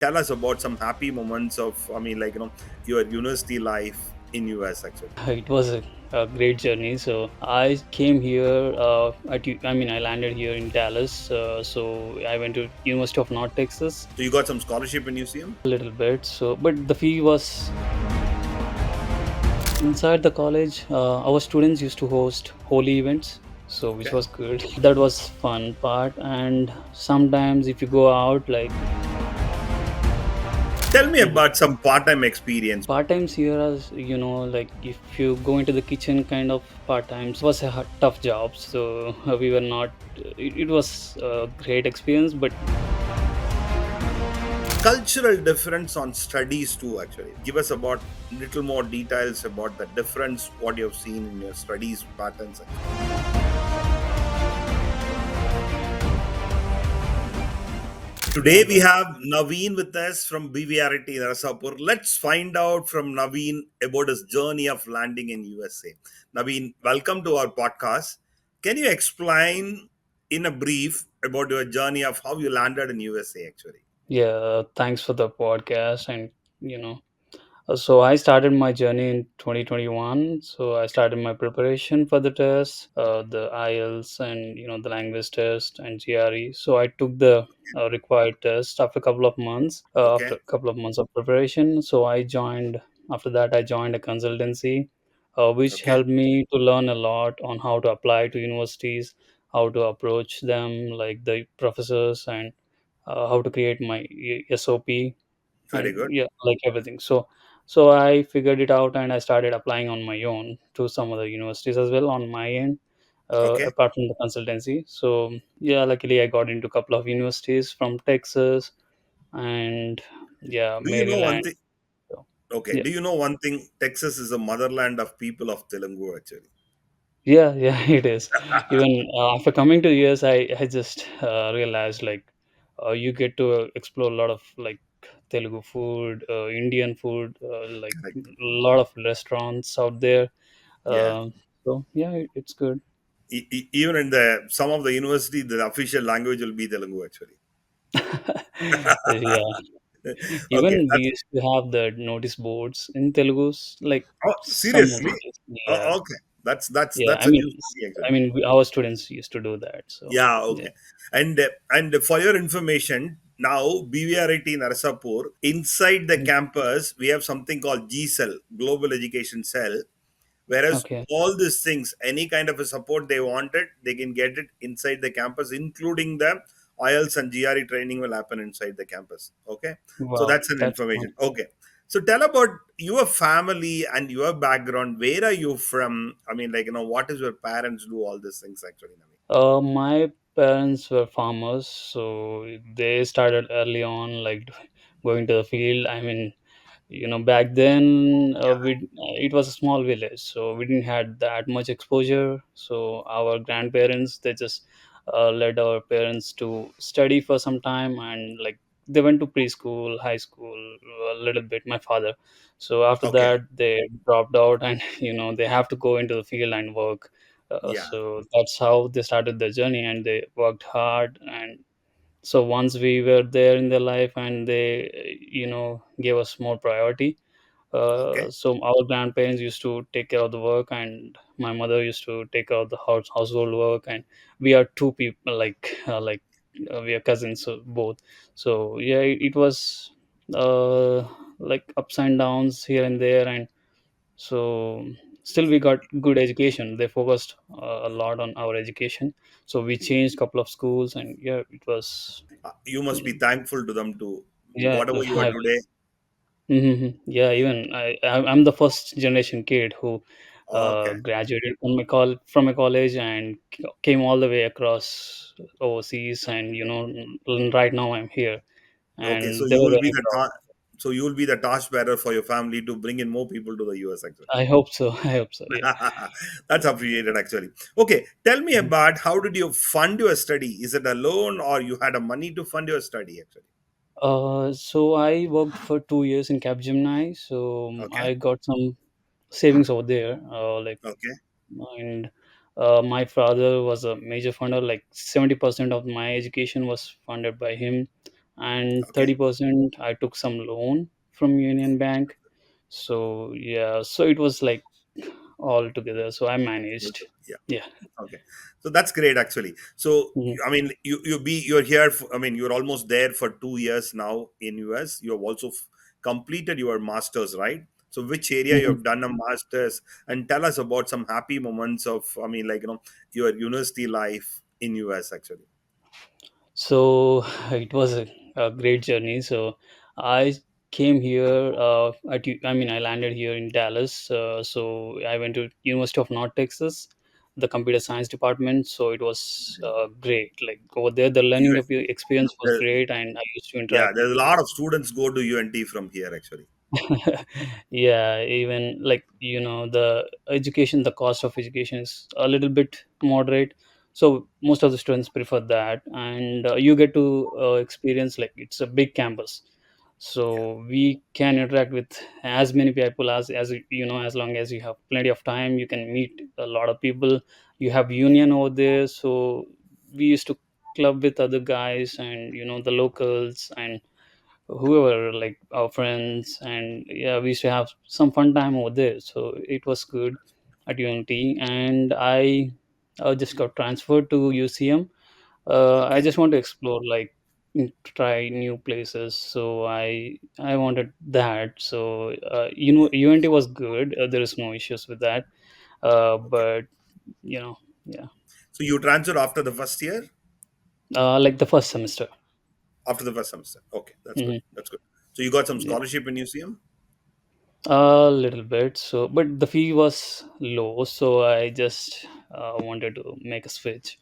Tell us about some happy moments of, your university life in US actually. It was a great journey. So I came here. I landed here in Dallas. So I went to University of North Texas So you got some scholarship in UCM? a little bit. So, but the fee was inside the college. Our students used to host holy events, so which Okay. was good. That was fun part. And sometimes if you go out, like Tell me mhm. about some part-time experience. Part times here, as you know, like if you go into the kitchen, kind of part times was a tough job. So we were not. It was a great experience, but Cultural difference on studies too actually. Give us about little more details about the difference what you've seen in your studies patterns actually. Today we have Naveen with us from BVRT Narasapur. Let's find out from Naveen about his journey of landing in USA. Naveen, welcome to our podcast. Can you explain in a brief about your journey of how you landed in USA actually? yeah, thanks for the podcast. And you know, so I started my journey in 2021. So I started my preparation for the test, the IELTS, and the language test and GRE. So I took the required test after a couple of months. After Okay, a couple of months of preparation, so I joined. After that, I joined a consultancy, which okay, helped me to learn a lot on how to apply to universities, how to approach them, like the professors, and how to create my SOP, very and good. yeah, like everything. So I figured it out, and I started applying on my own to some other universities as well on my end, Okay. apart from the consultancy. So yeah, luckily I got into a couple of universities from Texas and yeah, Do you know one Maryland. thing? So Okay. yeah. Do you know one thing? Texas is the motherland of people of Telugu actually. Yeah, it is. Even after coming to US, I just realized like you get to explore a lot of like Telugu food, Indian food, like Correct. a lot of restaurants out there. Yeah. So yeah, it's good. Even in the some of the university, the official language will be Telugu actually. Yeah, Okay, even we that's used to have the notice boards in Telugu, like oh some of seriously. the days. Yeah, Oh, okay, yeah. that's a news to me I actually. mean, our students used to do that. So Yeah, yeah. okay. And for your information, now BVRIT Narasapur inside the Mhm. campus we have something called G Cell, Global Education Cell. Whereas Okay. all these things, any kind of a support they wanted, they can get it inside the campus, including the IELTS and GRE training will happen inside the campus. Okay, so Wow, that's an that's fun. information. Okay, so tell about your family and your background. Where are you from? I mean, what is your parents do all these things actually? Naveen? My parents were farmers, so they started early on, like going to the field. I mean, back then it was a small village, so we didn't had that much exposure. So our grandparents, they just led our parents to study for some time, and like they went to preschool, high school, a little bit, my father. So after Okay, that they dropped out, and they have to go into the field and work. yeah, So that's how they started their journey, and they worked hard. And so once we were there in their life, and they gave us more priority. okay, So our grandparents used to take care of the work, and my mother used to take care of the household work. And we are two people, we are cousins, so both. So yeah, it was uh, like ups and downs here and there. And so still we got good education. They focused a lot on our education, so we changed couple of schools, and yeah, it was. you must be thankful to them to Yeah, whatever you are I today. was. Yeah, even I'm the first generation kid who Okay, graduated from a college and came all the way across overseas, and right now I'm here, okay, so and they you were will be very the proud. so you will be the torchbearer for your family to bring in more people to the US actually. I hope so. I hope so. Yeah. That's appreciated actually. Okay, tell me Mhm. about how did you fund your study? Is it a loan or you had a money to fund your study actually? So I worked for 2 years in Capgemini, so Okay, I got some savings over there. okay, And my father was a major funder. Like 70% of my education was funded by him, and Okay. 30% I took some loan from Union Bank. So yeah, so it was like all together. So I managed. Yeah. Yeah. Okay, so that's great actually. So Mhm. I mean, you're here. I mean, you're almost there for 2 years now in US. You have also completed your masters, right? So which area you Mhm. have done a masters, and tell us about some happy moments of, I mean, like your university life in US actually. So it was a great journey. So I came here I mean I landed here in Dallas. So I went to University of North Texas, the computer science department. So it was great. Like over there, the learning You, of your experience was uh, great, and I used to yeah, interact with there's a the lot of students go to UNT from here actually. yeah, even like the education, the cost of education is a little bit moderate, so most of the students prefer that, and you get to experience, like it's a big campus, Yeah. so we can interact with as many people as as long as you have plenty of time, you can meet a lot of people. You have union over there, so we used to club with other guys and the locals and whoever, like our friends, and yeah, we used to have some fun time over there, so it was good at UNT. And I just got transferred to UCM. I Okay. just want to explore, like try new places, so I wanted that. So UNT was good, there is no issues with that, Okay. but you know yeah, So you transferred after the first year? like the first semester. After the first semester. Okay, that's good. Hmm. That's good. So you got some scholarship in UCM? A little bit. So, but the fee was low, so I just wanted to make a switch,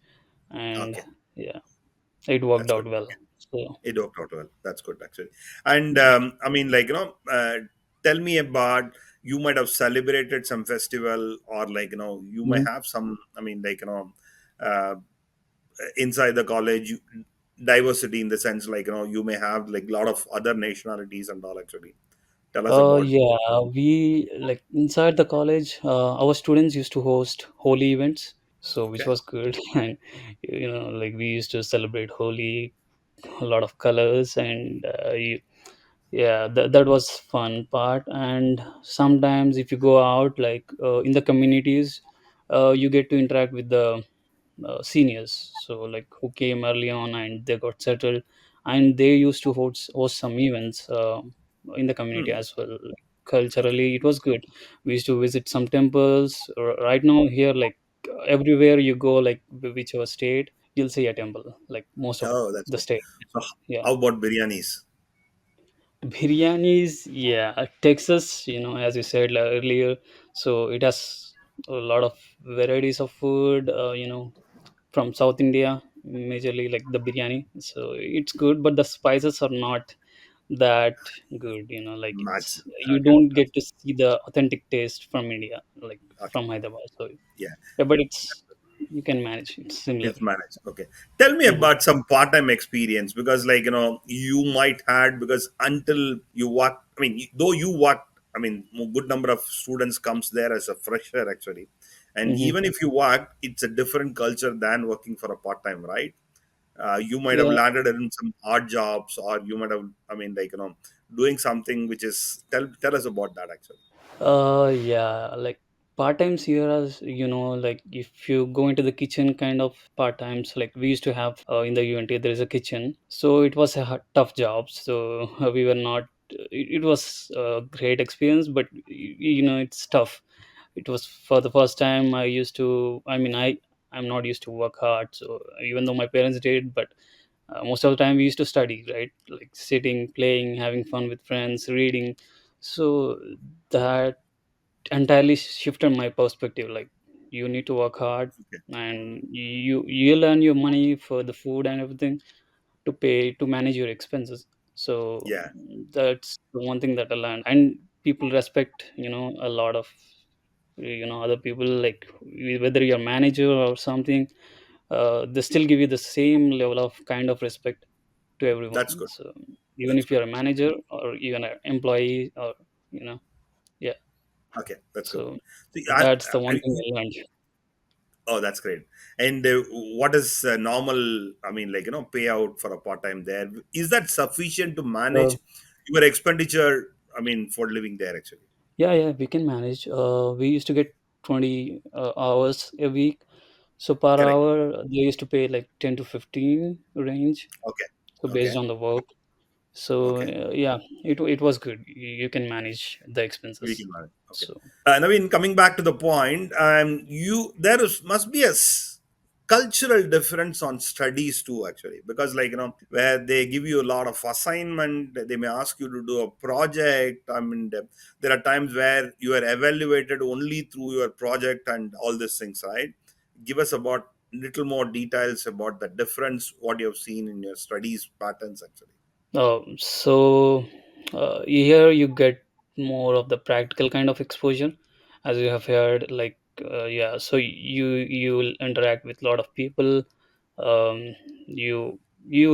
and Okay, yeah, it worked that's out good. well. So, It worked out well. That's good actually. And yeah. I mean, like tell me about, you might have celebrated some festival, or like you may Mhm. have some. I mean, like uh, inside the college, diversity in the sense, like you may have like a lot of other nationalities and all actually. Tell us about. Yeah, we like inside the college, our students used to host holy events, so which Okay. was good, and like we used to celebrate Holi, a lot of colors, and yeah, that was fun part. And sometimes if you go out, like in the communities, you get to interact with the seniors, so like who came early on and they got settled, and they used to host some events in the community Hmm. as well. Like, Okay. culturally it was good. We used to visit some temples. Right now here, like everywhere you go, like whichever state, you'll see a temple, like most of Oh, that's the good. state. So Yeah. how about biryanis? Biryanis, yeah, Texas, as you said earlier, so it has a lot of varieties of food, from South India, majorly like the biryani. So it's good, but the spices are not that good, like Match. you Okay. don't get to see the authentic taste from India, like Okay. from Hyderabad. So Yeah. yeah, but you can manage. It's similar. It's managed. Okay. Tell me Mhm. about some part-time experience, because like you might had, because until you work, I mean, though you work, I mean, a good number of students comes there as a fresher actually, and Mhm. even if you work, it's a different culture than working for a part-time, right? You might have Yeah. landed in some odd jobs, or you might have, I mean, like doing something which is, tell us about that actually. Yeah, like part times here, as like if you go into the kitchen kind of part times, like we used to have in the UNT, there is a kitchen. So it was a tough job. So we were not, it was a great experience, but it's tough. It was for the first time I used to, I mean, I'm not used to work hard. So even though my parents did, but most of the time we used to study, right? Like sitting, playing, having fun with friends, reading. So that entirely shifted my perspective. Like you need to work hard, Okay. and you'll earn your money for the food and everything to pay to manage your expenses. So Yeah. that's the one thing that I learned. And people respect a lot of other people, like whether you're a manager or something, they still give you the same level of kind of respect to That's everyone. good. So even That's if good. you're a manager or even an employee, or you know yeah, Okay, that's good. so See, that's the one thing I learned. Oh, that's great. And what is normal? I mean, like, payout for a part time there? Is that sufficient to Uh, manage your expenditure? I mean, for living there, actually. yeah, yeah, we can manage. We used to get 20 hours a week. So per Correct. hour, they used to pay like 10 to 15 range. Okay. So based Okay. on the work. So Okay. yeah, it was good. You can manage the We expenses. can manage. Okay. So Naveen, coming back to the point, you there is must be a cultural difference on studies too, actually, because where they give you a lot of assignment, they may ask you to do a project. I mean, there are times where you are evaluated only through your project and all these things, right? Give us about little more details about the difference what you have seen in your studies patterns, actually. so here you get more of the practical kind of exposure, as you have heard. Like yeah, so you will interact with a lot of people. You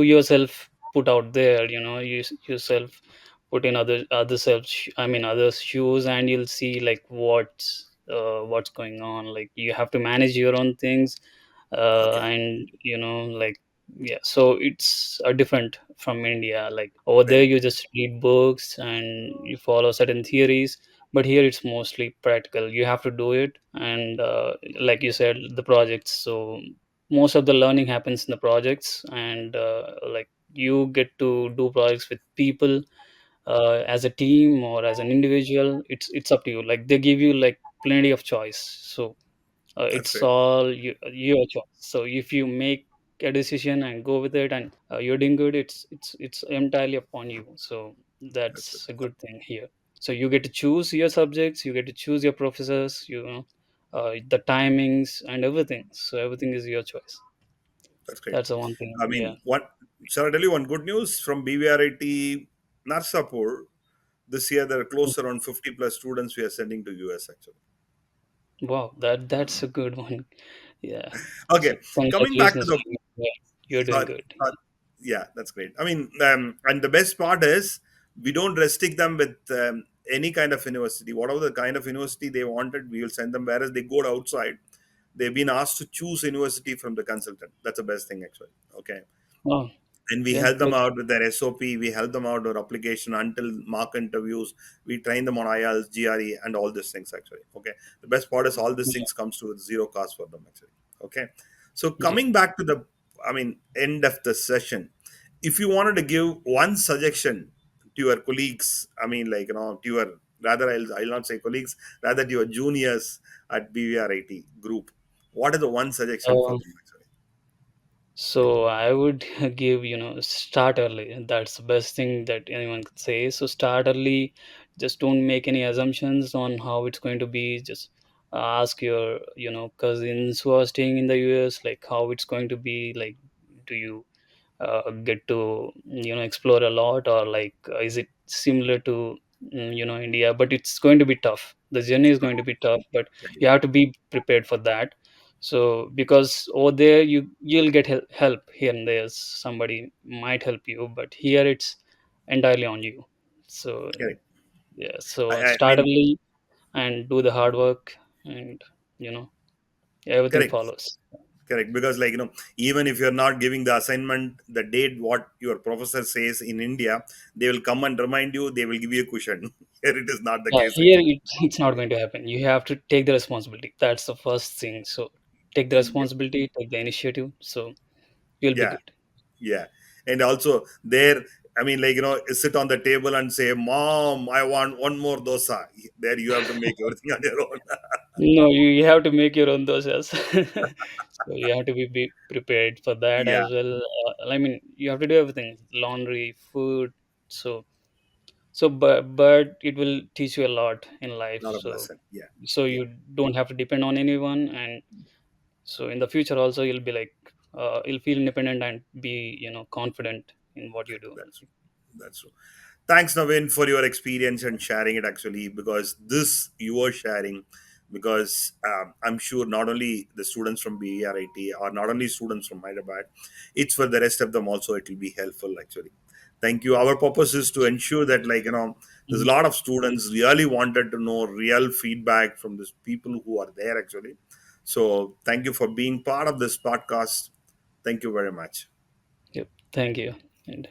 yourself put out there. You yourself put in other self. I mean others' shoes, and you'll see like what's going on. Like you have to manage your own things, Okay. and like yeah. So it's different from India. Like over there, Very you just read books and you follow certain theories, but here it's mostly practical. You have to do it, and like you said, the projects. So most of the learning happens in the projects, and like you get to do projects with people as a team or as an individual. It's up to you. Like they give you like plenty of choice. So that's it's great. all your choice. So if you make a decision and go with it, and you're doing good, it's entirely upon you. So That's that's great. a good thing here. So you get to choose your subjects, you get to choose your professors, the timings and everything. So everything is your choice. That's great. That's the one thing. I Yeah. mean, what shall I tell you? One good news from BVRIT Narsapur. This year, there are close around 50 plus students we are sending to US, actually. Wow, that's a good one. Yeah. So Okay, coming back to congratulations. the Yeah, you're doing uh, good. uh, yeah, that's great. I mean, and the best part is we don't restrict them with any kind of university. Whatever the kind of university they wanted, we will send them. Whereas they go outside, they've been asked to choose university from the consultant. That's the best thing, actually. Okay, Oh, and we yeah, help them good. out with their SOP. We help them out with application until mock interviews. We train them on IELTS, GRE, and all these things, actually. Okay, the best part is all these Yeah, things comes to zero cost for them, actually. Okay, so yeah. coming back to the, I mean, end of the session, if you wanted to give one suggestion to your colleagues, I mean, to your, rather, I'll not say colleagues, rather to your juniors at BVRIT group, what is the one suggestion for Um, them, actually? So I would give, start early. That's the best thing that anyone could say. So start early. Just don't make any assumptions on how it's going to be. Just ask your, cousins who are staying in the US, like how it's going to be. Like, do you get to explore a lot, or like is it similar to India? But it's going to be tough. The journey is going to be tough, but you have to be prepared for that. So because over there you'll get help here and there. Somebody might help you, but here it's entirely on you. So Correct. yeah, so I start mean, early and do the hard work, and you know everything correct. follows. Correct, because even if you're not giving the assignment the date what your professor says in India, they will come and remind you. They will give you a cushion. Here it is not the Yeah, case, here actually. it's not going to happen. You have to take the responsibility. That's the first thing. So take the Yeah, responsibility, take the initiative. So you'll be yeah, good. yeah. And also there, I mean, sit on the table and say, "Mom, I want one more dosa." There you have to make everything on your own. No, you have to make your own dosas. So you have to be prepared for that Yeah, as well. I mean, you have to do everything: laundry, food. So but it will teach you a lot in life. lot of So lesson. Yeah, yeah. you don't have to depend on anyone, and so in the future also you'll be like you'll feel independent and be confident in what you do. That's that's true. Thanks, Naveen, for your experience and sharing it, actually, because this you are sharing, because I'm sure not only the students from BRIT or not only students from Hyderabad, it's for the rest of them also, it will be helpful, actually. Thank you. Our purpose is to ensure that, there's a Mhm. lot of students really wanted to know real feedback from these people who are there, actually. So thank you for being part of this podcast. Thank you very much. Yep. Thank you. And